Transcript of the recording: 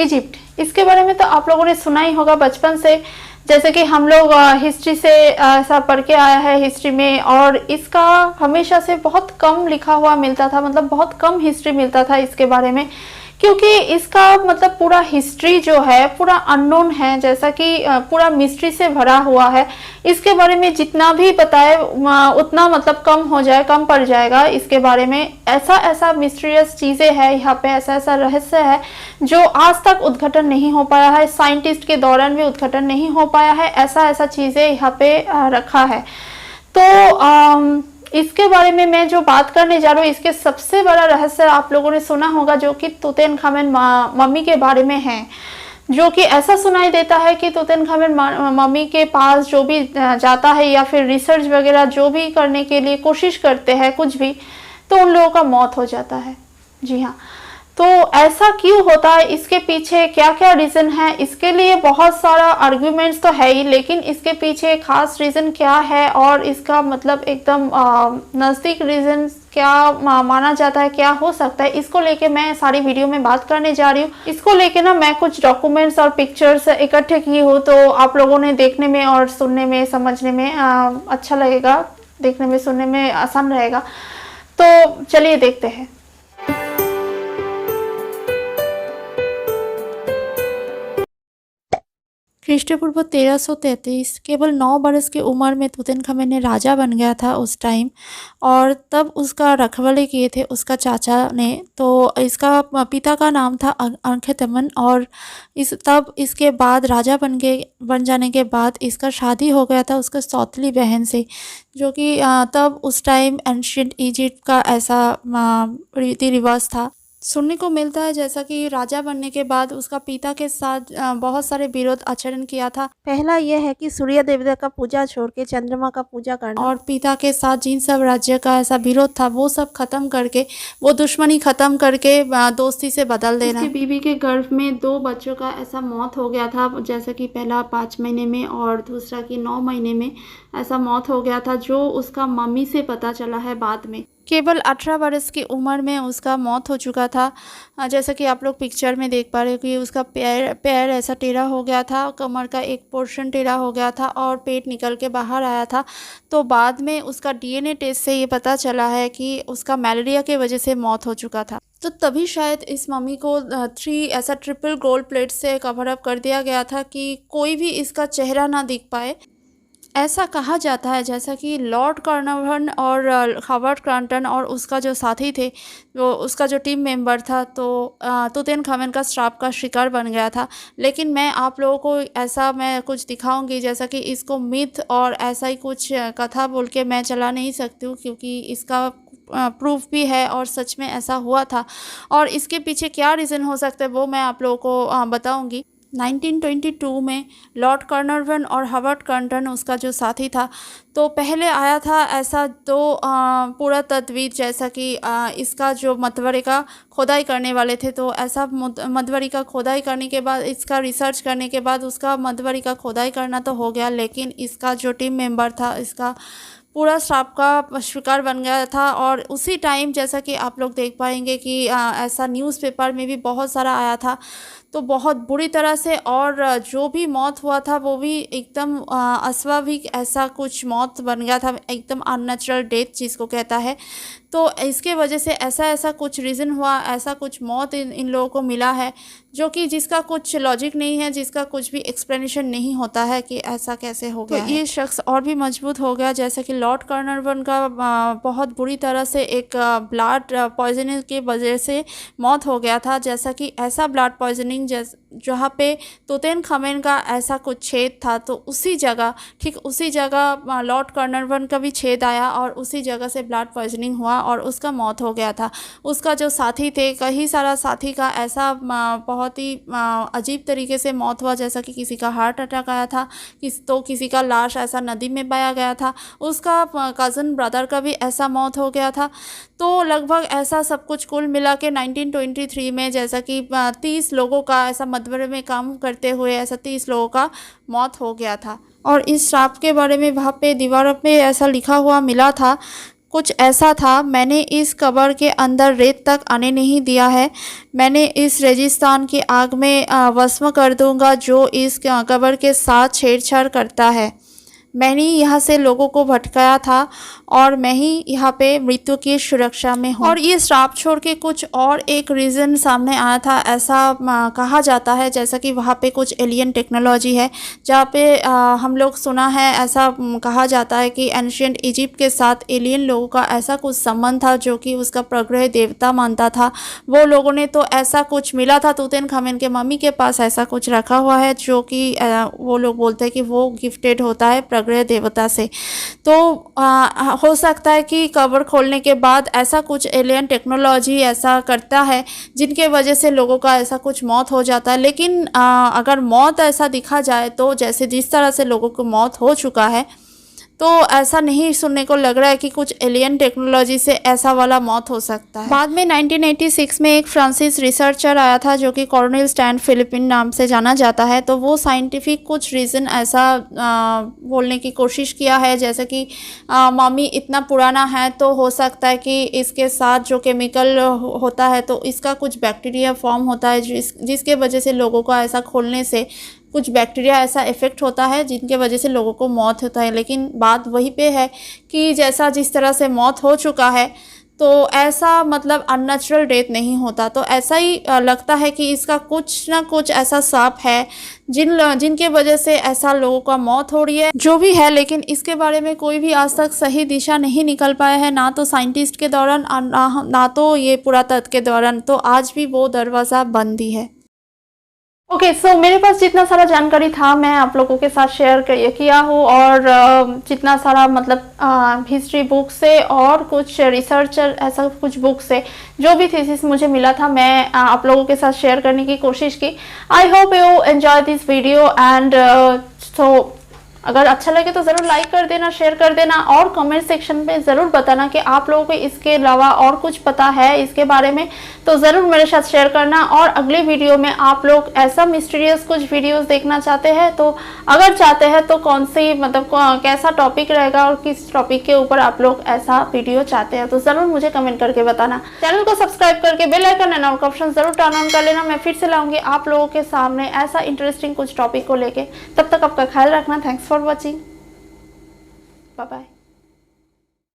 Egypt, इसके बारे में तो आप लोगों ने सुना ही होगा बचपन से, जैसे कि हम लोग हिस्ट्री से ऐसा पढ़ के आया है हिस्ट्री में, और इसका हमेशा से बहुत कम लिखा हुआ मिलता था, मतलब बहुत कम हिस्ट्री मिलता था इसके बारे में, क्योंकि इसका मतलब पूरा हिस्ट्री जो है पूरा अननोन है, जैसा कि पूरा मिस्ट्री से भरा हुआ है। इसके बारे में जितना भी बताए उतना मतलब कम हो जाए, कम पड़ जाएगा इसके बारे में। ऐसा ऐसा मिस्टीरियस चीज़ें हैं यहाँ पे, ऐसा ऐसा रहस्य है जो आज तक उद्घाटन नहीं हो पाया है, साइंटिस्ट के दौरान भी उद्घाटन नहीं हो पाया है, ऐसा ऐसा चीज़ें यहाँ पे रखा है। तो इसके बारे में मैं जो बात करने जा रहा हूँ, इसके सबसे बड़ा रहस्य आप लोगों ने सुना होगा जो कि तूतनखामेन मम्मी के बारे में है, जो कि ऐसा सुनाई देता है कि तूतनखामेन मम्मी के पास जो भी जाता है या फिर रिसर्च वगैरह जो भी करने के लिए कोशिश करते हैं कुछ भी, तो उन लोगों का मौत हो जाता है। जी हाँ, तो ऐसा क्यों होता है, इसके पीछे क्या क्या रीज़न है, इसके लिए बहुत सारा आर्ग्यूमेंट्स तो है ही, लेकिन इसके पीछे खास रीज़न क्या है और इसका मतलब एकदम नज़दीक रीज़न क्या माना जाता है, क्या हो सकता है, इसको लेके मैं सारी वीडियो में बात करने जा रही हूँ। इसको लेके ना मैं कुछ डॉक्यूमेंट्स और पिक्चर्स इकट्ठे की हूँ, तो आप लोगों ने देखने में और सुनने में समझने में अच्छा लगेगा, देखने में सुनने में आसान रहेगा। तो चलिए देखते हैं। ख्रीष्टपूर्व 1333 केवल 9 बरस की उम्र में तूतनखामेन ने राजा बन गया था उस टाइम, और तब उसका रखवाले किए थे उसका चाचा ने। तो इसका पिता का नाम था अंखेतमन, और तब इसके बाद राजा बन जाने के बाद इसका शादी हो गया था उसका सौतेली बहन से, जो कि तब उस टाइम एंशिएंट इजिप्ट का ऐसा रीति रिवाज था। सुनने को मिलता है जैसा कि राजा बनने के बाद उसका पिता के साथ बहुत सारे विरोध आचरण किया था। पहला यह है कि सूर्य देवता का पूजा छोड़ के चंद्रमा का पूजा करना, और पिता के साथ जिन सब राज्य का ऐसा विरोध था वो सब खत्म करके, वो दुश्मनी खत्म करके दोस्ती से बदल देना। उसकी बीवी के गर्भ में 2 बच्चों का ऐसा मौत हो गया था, जैसा कि पहला 5 महीने में और दूसरा कि 9 महीने में ऐसा मौत हो गया था, जो उसका मम्मी से पता चला है बाद में। केवल 18 बरस की उम्र में उसका मौत हो चुका था। जैसा कि आप लोग पिक्चर में देख पा रहे हो कि उसका पैर ऐसा टेढ़ा हो गया था, कमर का एक पोर्शन टेढ़ा हो गया था और पेट निकल के बाहर आया था। तो बाद में उसका डीएनए टेस्ट से ये पता चला है कि उसका मलेरिया के वजह से मौत हो चुका था। तो तभी शायद इस मम्मी को 3 ऐसा ट्रिपल गोल्ड प्लेट से कवर अप कर दिया गया था कि कोई भी इसका चेहरा ना दिख पाए। ऐसा कहा जाता है जैसा कि लॉर्ड कार्नरवन और हावर्ड क्रॉम्पटन और उसका जो साथी थे, वो उसका जो टीम मेंबर था, तो तूतनखामेन का श्राप का शिकार बन गया था। लेकिन मैं आप लोगों को ऐसा मैं कुछ दिखाऊंगी जैसा कि इसको मिथ और ऐसा ही कुछ कथा बोल के मैं चला नहीं सकती हूँ, क्योंकि इसका प्रूफ भी है और सच में ऐसा हुआ था, और इसके पीछे क्या रीज़न हो सकता है वो मैं आप लोगों को बताऊँगी। 1922 में लॉर्ड कार्नरवन और हावर्ड क्रॉम्पटन उसका जो साथी था, तो पहले आया था ऐसा 2 पुरातत्वविद, जैसा कि इसका जो मकबरे का खोदाई करने वाले थे, तो ऐसा मकबरे का खोदाई करने के बाद, इसका रिसर्च करने के बाद उसका मकबरे का खोदाई करना तो हो गया, लेकिन इसका जो टीम मेंबर था इसका पूरा श्राप का शिकार बन गया था। और उसी टाइम जैसा कि आप लोग देख पाएंगे कि ऐसा न्यूज़पेपर में भी बहुत सारा आया था, तो बहुत बुरी तरह से, और जो भी मौत हुआ था वो भी एकदम अस्वाभाविक ऐसा कुछ मौत बन गया था, एकदम अननेचुरल डेथ जिसको कहता है। तो इसके वजह से ऐसा ऐसा कुछ रीज़न हुआ, ऐसा कुछ मौत इन लोगों को मिला है, जो कि जिसका कुछ लॉजिक नहीं है, जिसका कुछ भी एक्सप्लेनेशन नहीं होता है कि ऐसा कैसे हो गया। तो ये शख्स और भी मजबूत हो गया, जैसा कि लॉर्ड कार्नरवन का बहुत बुरी तरह से एक ब्लड पॉइजनिंग की वजह से मौत हो गया था। जैसा कि ऐसा ब्लड पॉइजनिंग जहाँ पे तूतनखामेन का ऐसा कुछ छेद था, तो उसी जगह, ठीक उसी जगह लॉर्ड कार्नरवन का भी छेद आया और उसी जगह से ब्लड पॉइजनिंग हुआ और उसका मौत हो गया था। उसका जो साथी थे, कई सारा साथी का ऐसा बहुत ही अजीब तरीके से मौत हुआ, जैसा कि किसी का हार्ट अटैक आया था, तो किसी का लाश ऐसा नदी में पाया गया था, उसका कज़न ब्रदर का भी ऐसा मौत हो गया था। तो लगभग ऐसा सब कुछ कुल मिला के 1923 में जैसा कि 30 लोगों का ऐसा मकबरे में काम करते हुए ऐसा 30 लोगों का मौत हो गया था। और इस श्राप के बारे में वहाँ पे दीवारों पे ऐसा लिखा हुआ मिला था, कुछ ऐसा था, मैंने इस कब्र के अंदर रेत तक आने नहीं दिया है। मैंने इस रेगिस्तान की आग में भस्म कर दूंगा जो इस कब्र के साथ छेड़छाड़ करता है। मैंने यहाँ से लोगों को भटकाया था और मैं ही यहाँ पे मृत्यु की सुरक्षा में हूँ। और ये श्राप छोड़ के कुछ और एक रीज़न सामने आया था, ऐसा कहा जाता है जैसा कि वहाँ पे कुछ एलियन टेक्नोलॉजी है, जहाँ पे हम लोग सुना है, ऐसा कहा जाता है कि एंशिएंट इजिप्ट के साथ एलियन लोगों का ऐसा कुछ संबंध था जो कि उसका प्रग्रह देवता मानता था। वो लोगों ने तो ऐसा कुछ मिला था, तूतनखामेन के मम्मी के पास ऐसा कुछ रखा हुआ है जो कि वो लोग बोलते हैं कि वो गिफ्टेड होता है प्रग्रह देवता से। तो हो सकता है कि कब्र खोलने के बाद ऐसा कुछ एलियन टेक्नोलॉजी ऐसा करता है जिनके वजह से लोगों का ऐसा कुछ मौत हो जाता है। लेकिन अगर मौत ऐसा दिखा जाए तो जैसे जिस तरह से लोगों को मौत हो चुका है, तो ऐसा नहीं सुनने को लग रहा है कि कुछ एलियन टेक्नोलॉजी से ऐसा वाला मौत हो सकता है। बाद में 1986 में एक फ्रांसीस रिसर्चर आया था जो कि कॉर्नेल स्टैन फिलिपिन नाम से जाना जाता है। तो वो साइंटिफिक कुछ रीज़न ऐसा बोलने की कोशिश किया है जैसे कि मम्मी इतना पुराना है तो हो सकता है कि इसके साथ जो केमिकल होता है तो इसका कुछ बैक्टीरिया फॉर्म होता है जिसके वजह से लोगों को ऐसा खोलने से कुछ बैक्टीरिया ऐसा इफ़ेक्ट होता है जिनके वजह से लोगों को मौत होता है। लेकिन बात वहीं पे है कि जैसा जिस तरह से मौत हो चुका है तो ऐसा मतलब अननेचुरल डेथ नहीं होता। तो ऐसा ही लगता है कि इसका कुछ ना कुछ ऐसा सांप है जिनके वजह से ऐसा लोगों का मौत हो रही है। जो भी है, लेकिन इसके बारे में कोई भी आज तक सही दिशा नहीं निकल पाया है, ना तो साइंटिस्ट के दौरान ना तो ये पुरातत्व के दौरान। तो आज भी वो दरवाज़ा बंद ही है। ओके, सो मेरे पास जितना सारा जानकारी था मैं आप लोगों के साथ शेयर किया हूँ। और जितना सारा मतलब हिस्ट्री बुक से और कुछ रिसर्चर ऐसा कुछ बुक से जो भी थीसिस मुझे मिला था मैं आप लोगों के साथ शेयर करने की कोशिश की। I hope you enjoy this video and so अगर अच्छा लगे तो ज़रूर लाइक कर देना, शेयर कर देना और कमेंट सेक्शन में ज़रूर बताना कि आप लोगों को इसके अलावा और कुछ पता है इसके बारे में, तो ज़रूर मेरे साथ शेयर करना। और अगले वीडियो में आप लोग ऐसा मिस्टीरियस कुछ वीडियोस देखना चाहते हैं तो अगर चाहते हैं तो कौन सी मतलब कैसा टॉपिक रहेगा और किस टॉपिक के ऊपर आप लोग ऐसा वीडियो चाहते हैं तो ज़रूर मुझे कमेंट करके बताना। चैनल को सब्सक्राइब करके बेल आइकन एंड ऑल का ऑप्शन ज़रूर टर्न ऑन कर लेना। मैं फिर से लाऊंगी आप लोगों के सामने ऐसा इंटरेस्टिंग कुछ टॉपिक को लेके। तब तक आपका ख्याल रखना। Thanks for watching. Bye bye.